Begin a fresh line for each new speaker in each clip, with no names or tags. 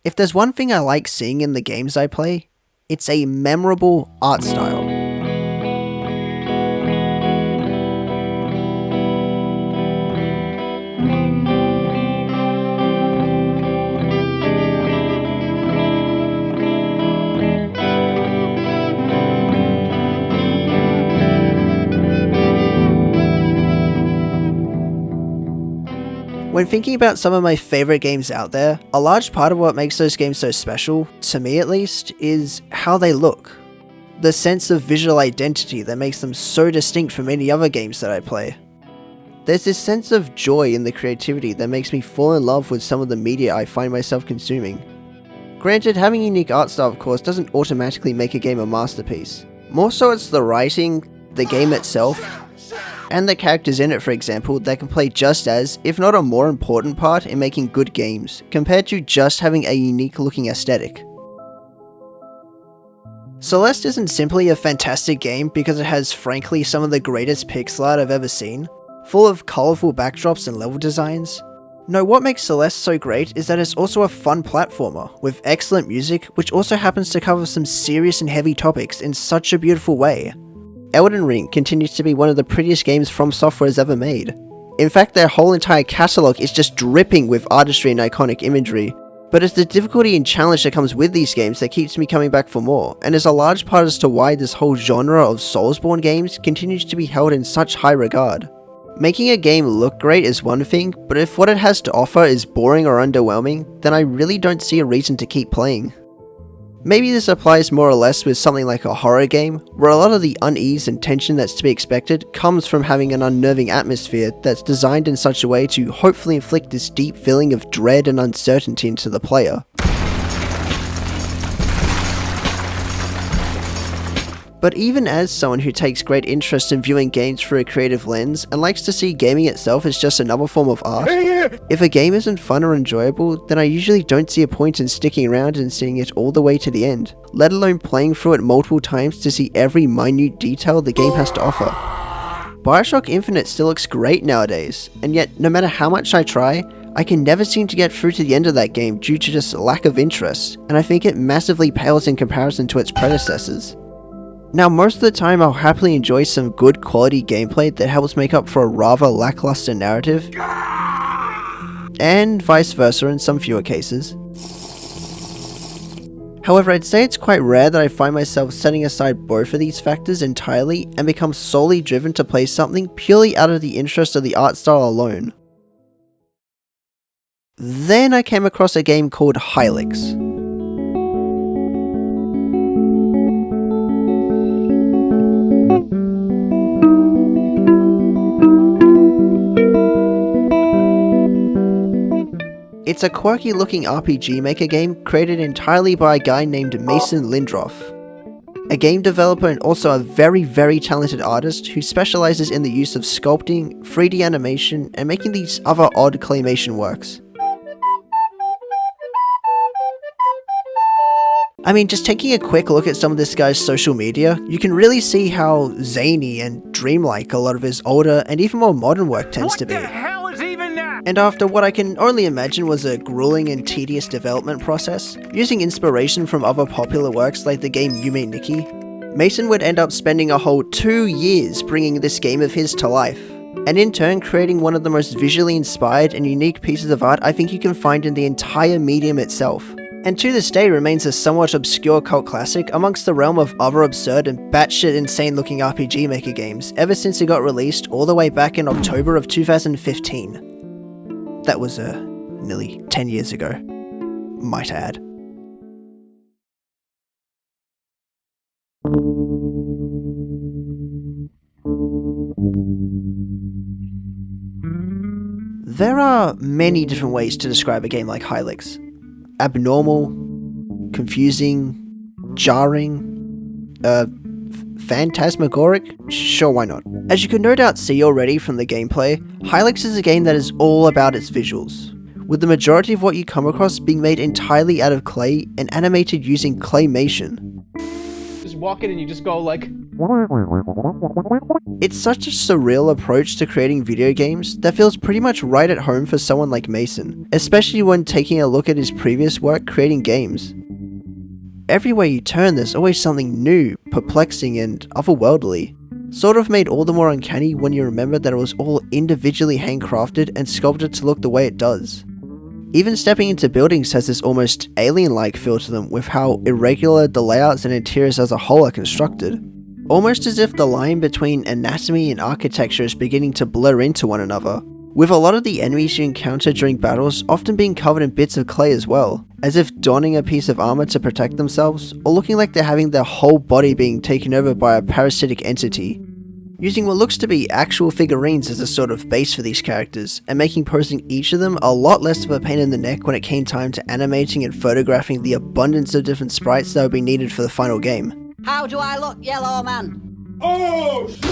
If there's one thing I like seeing in the games I play, it's a memorable art style. When thinking about some of my favourite games out there, a large part of what makes those games so special, to me at least, is how they look. The sense of visual identity that makes them so distinct from any other games that I play. There's this sense of joy in the creativity that makes me fall in love with some of the media I find myself consuming. Granted, having a unique art style of course doesn't automatically make a game a masterpiece. More so it's the writing, the game itself, and the characters in it, for example, that can play just as, if not a more important part in making good games, compared to just having a unique looking aesthetic. Celeste isn't simply a fantastic game because it has frankly some of the greatest pixel art I've ever seen, full of colourful backdrops and level designs. No, what makes Celeste so great is that it's also a fun platformer, with excellent music which also happens to cover some serious and heavy topics in such a beautiful way. Elden Ring continues to be one of the prettiest games From Software has ever made. In fact, their whole entire catalogue is just dripping with artistry and iconic imagery, but it's the difficulty and challenge that comes with these games that keeps me coming back for more, and is a large part as to why this whole genre of Soulsborne games continues to be held in such high regard. Making a game look great is one thing, but if what it has to offer is boring or underwhelming, then I really don't see a reason to keep playing. Maybe this applies more or less with something like a horror game, where a lot of the unease and tension that's to be expected comes from having an unnerving atmosphere that's designed in such a way to hopefully inflict this deep feeling of dread and uncertainty into the player. But even as someone who takes great interest in viewing games through a creative lens and likes to see gaming itself as just another form of art, if a game isn't fun or enjoyable, then I usually don't see a point in sticking around and seeing it all the way to the end, let alone playing through it multiple times to see every minute detail the game has to offer. Bioshock Infinite still looks great nowadays, and yet no matter how much I try, I can never seem to get through to the end of that game due to just lack of interest, and I think it massively pales in comparison to its predecessors. Now, most of the time I'll happily enjoy some good quality gameplay that helps make up for a rather lackluster narrative, and vice versa in some fewer cases. However, I'd say it's quite rare that I find myself setting aside both of these factors entirely and become solely driven to play something purely out of the interest of the art style alone. Then I came across a game called Hylics. It's a quirky looking RPG Maker game created entirely by a guy named Mason Lindroth, a game developer and also a very talented artist who specializes in the use of sculpting, 3D animation, and making these other odd claymation works. I mean, just taking a quick look at some of this guy's social media, you can really see how zany and dreamlike a lot of his older and even more modern work tends to be. And after what I can only imagine was a grueling and tedious development process, using inspiration from other popular works like the game Yume Nikki, Mason would end up spending a whole 2 years bringing this game of his to life, and in turn creating one of the most visually inspired and unique pieces of art I think you can find in the entire medium itself, and to this day remains a somewhat obscure cult classic amongst the realm of other absurd and batshit insane looking RPG Maker games ever since it got released all the way back in October of 2015. That was nearly 10 years ago, might add. There are many different ways to describe a game like Hylics. Abnormal, confusing, jarring, phantasmagoric? Sure, why not? As you can no doubt see already from the gameplay, Hylics is a game that is all about its visuals, with the majority of what you come across being made entirely out of clay and animated using claymation.
Just walk in and you just go like...
It's such a surreal approach to creating video games that feels pretty much right at home for someone like Mason, especially when taking a look at his previous work creating games. Everywhere you turn, there's always something new, perplexing, and otherworldly. Sort of made all the more uncanny when you remember that it was all individually handcrafted and sculpted to look the way it does. Even stepping into buildings has this almost alien-like feel to them with how irregular the layouts and interiors as a whole are constructed. Almost as if the line between anatomy and architecture is beginning to blur into one another, with a lot of the enemies you encounter during battles often being covered in bits of clay as well, as if donning a piece of armor to protect themselves, or looking like they're having their whole body being taken over by a parasitic entity. Using what looks to be actual figurines as a sort of base for these characters, and making posing each of them a lot less of a pain in the neck when it came time to animating and photographing the abundance of different sprites that would be needed for the final game.
How do I look, yellow man?
Oh, shit!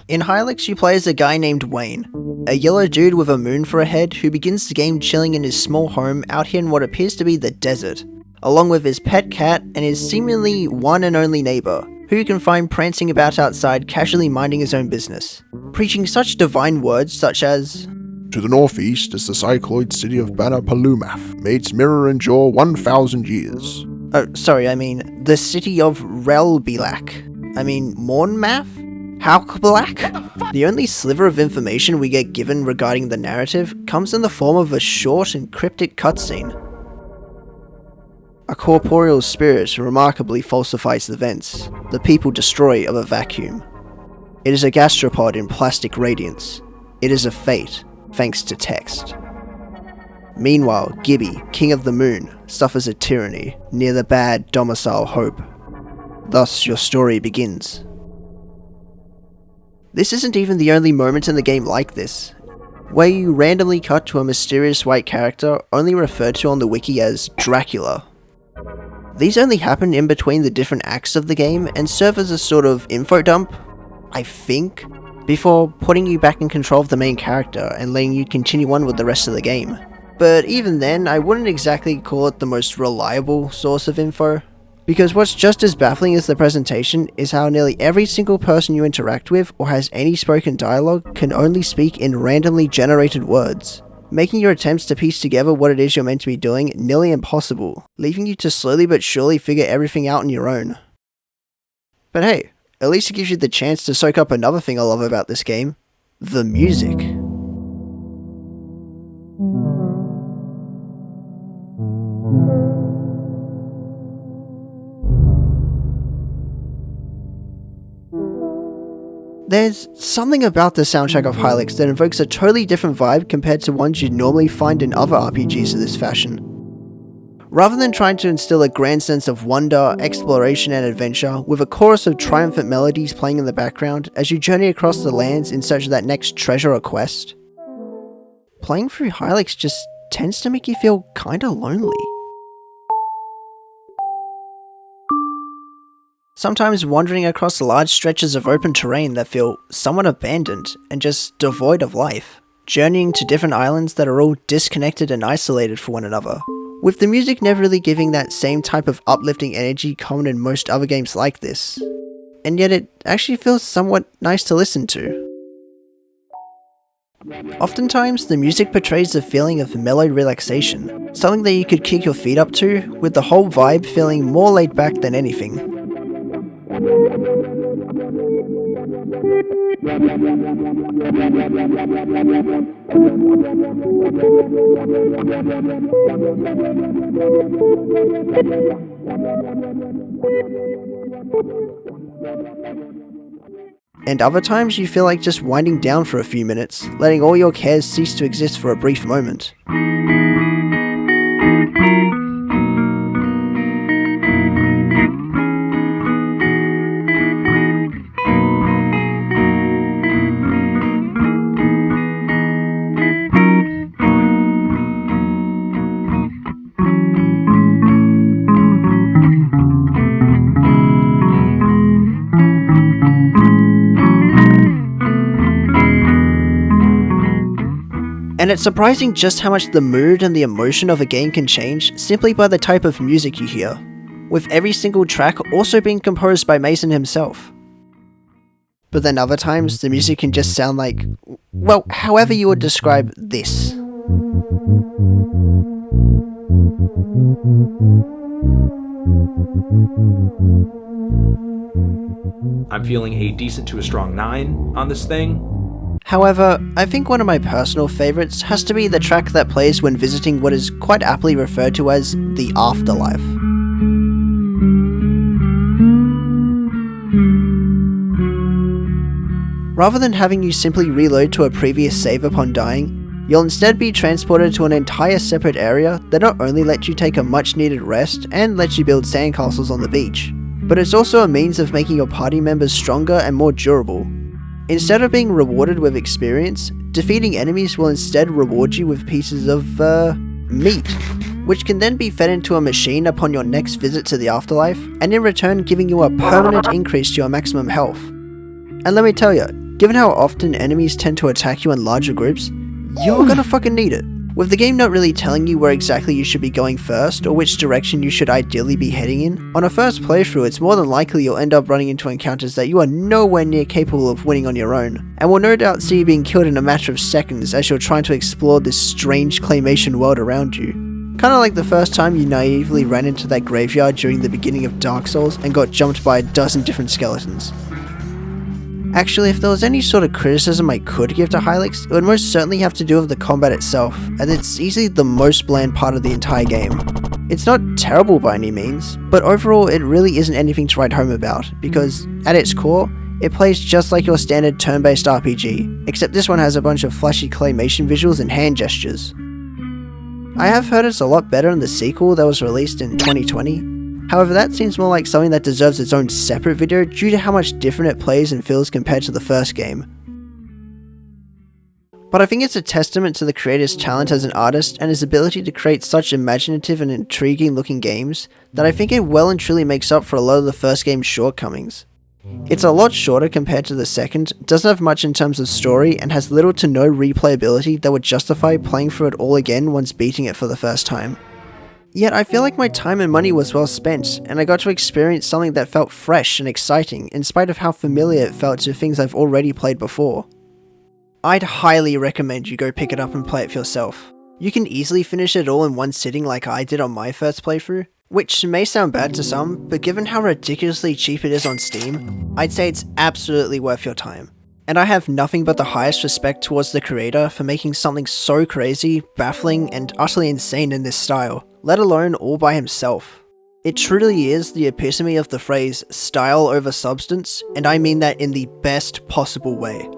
In Hylics, you play as a guy named Wayne, a yellow dude with a moon for a head who begins the game chilling in his small home out here in what appears to be the desert, along with his pet cat and his seemingly one and only neighbour, who you can find prancing about outside casually minding his own business, preaching such divine words such as,
To the northeast is the cycloid city of Banapalumaf. May its mirror endure 1,000 years.
oh sorry, I mean, the city of Relbilak. I mean, Mornmath? Haukbalak? The only sliver of information we get given regarding the narrative comes in the form of a short and cryptic cutscene. A corporeal spirit remarkably falsifies the vents the people destroy of a vacuum. It is a gastropod in plastic radiance. It is a fate, thanks to text. Meanwhile, Gibby, King of the Moon, suffers a tyranny near the bad domicile Hope. Thus, your story begins. This isn't even the only moment in the game like this, where you randomly cut to a mysterious white character only referred to on the wiki as Dracula. These only happen in between the different acts of the game and serve as a sort of info dump, I think, before putting you back in control of the main character and letting you continue on with the rest of the game. But even then, I wouldn't exactly call it the most reliable source of info, because what's just as baffling as the presentation is how nearly every single person you interact with or has any spoken dialogue can only speak in randomly generated words, making your attempts to piece together what it is you're meant to be doing nearly impossible, leaving you to slowly but surely figure everything out on your own. But hey, at least it gives you the chance to soak up another thing I love about this game: the music. There's something about the soundtrack of Hylics that invokes a totally different vibe compared to ones you'd normally find in other RPGs of this fashion. Rather than trying to instill a grand sense of wonder, exploration, and adventure, with a chorus of triumphant melodies playing in the background as you journey across the lands in search of that next treasure or quest, playing through Hylics just tends to make you feel kinda lonely. Sometimes wandering across large stretches of open terrain that feel somewhat abandoned and just devoid of life, journeying to different islands that are all disconnected and isolated from one another, with the music never really giving that same type of uplifting energy common in most other games like this, and yet it actually feels somewhat nice to listen to. Oftentimes, the music portrays a feeling of mellowed relaxation, something that you could kick your feet up to, with the whole vibe feeling more laid back than anything. And other times you feel like just winding down for a few minutes, letting all your cares cease to exist for a brief moment. And it's surprising just how much the mood and the emotion of a game can change simply by the type of music you hear. with every single track also being composed by Mason himself. But then other times, the music can just sound like, well, however you would describe this.
I'm feeling a decent to a strong 9 on this thing.
However, I think one of my personal favourites has to be the track that plays when visiting what is quite aptly referred to as the afterlife. Rather than having you simply reload to a previous save upon dying, you'll instead be transported to an entire separate area that not only lets you take a much needed rest and lets you build sandcastles on the beach, but it's also a means of making your party members stronger and more durable. Instead of being rewarded with experience, defeating enemies will instead reward you with pieces of, meat, which can then be fed into a machine upon your next visit to the afterlife, and in return giving you a permanent increase to your maximum health. And let me tell you, given how often enemies tend to attack you in larger groups, you're gonna fucking need it. With the game not really telling you where exactly you should be going first, or which direction you should ideally be heading in, on a first playthrough it's more than likely you'll end up running into encounters that you are nowhere near capable of winning on your own, and will no doubt see you being killed in a matter of seconds as you're trying to explore this strange claymation world around you. Kinda like the first time you naively ran into that graveyard during the beginning of Dark Souls and got jumped by a dozen different skeletons. Actually, if there was any sort of criticism I could give to Hylics, it would most certainly have to do with the combat itself, and it's easily the most bland part of the entire game. It's not terrible by any means, but overall it really isn't anything to write home about, because at its core, it plays just like your standard turn-based RPG, except this one has a bunch of flashy claymation visuals and hand gestures. I have heard it's a lot better in the sequel that was released in 2020. However, that seems more like something that deserves its own separate video due to how much different it plays and feels compared to the first game. But I think it's a testament to the creator's talent as an artist and his ability to create such imaginative and intriguing looking games that I think it well and truly makes up for a lot of the first game's shortcomings. It's a lot shorter compared to the second, doesn't have much in terms of story, and has little to no replayability that would justify playing through it all again once beating it for the first time. Yet I feel like my time and money was well spent, and I got to experience something that felt fresh and exciting in spite of how familiar it felt to things I've already played before. I'd highly recommend you go pick it up and play it for yourself. You can easily finish it all in one sitting like I did on my first playthrough, which may sound bad to some, but given how ridiculously cheap it is on Steam, I'd say it's absolutely worth your time. And I have nothing but the highest respect towards the creator for making something so crazy, baffling, and utterly insane in this style, let alone all by himself. It truly is the epitome of the phrase style over substance, and I mean that in the best possible way.